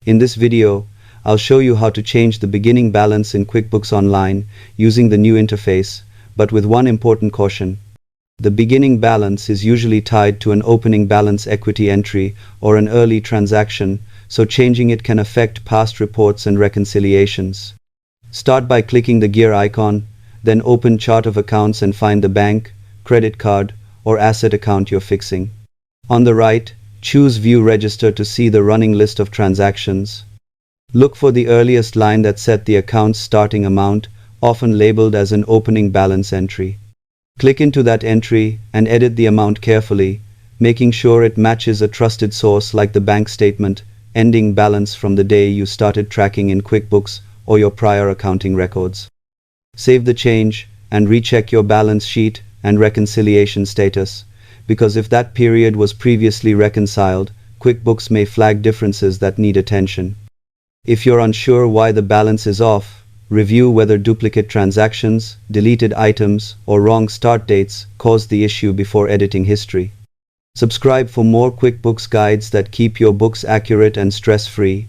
In this video, I'll show you how to change the beginning balance in QuickBooks Online using the new interface, but with one important caution. The beginning balance is usually tied to an opening balance equity entry or an early transaction, so changing it can affect past reports and reconciliations. Start by clicking the gear icon, then open Chart of Accounts and find the bank, credit card, or asset account you're fixing. On the right, choose View Register to see the running list of transactions. Look for the earliest line that set the account's starting amount, often labeled as an opening balance entry. Click into that entry and edit the amount carefully, making sure it matches a trusted source like the bank statement, ending balance from the day you started tracking in QuickBooks or your prior accounting records. Save the change and recheck your balance sheet and reconciliation status, because if that period was previously reconciled, QuickBooks may flag differences that need attention. If you're unsure why the balance is off, review whether duplicate transactions, deleted items, or wrong start dates caused the issue before editing history. Subscribe for more QuickBooks guides that keep your books accurate and stress-free.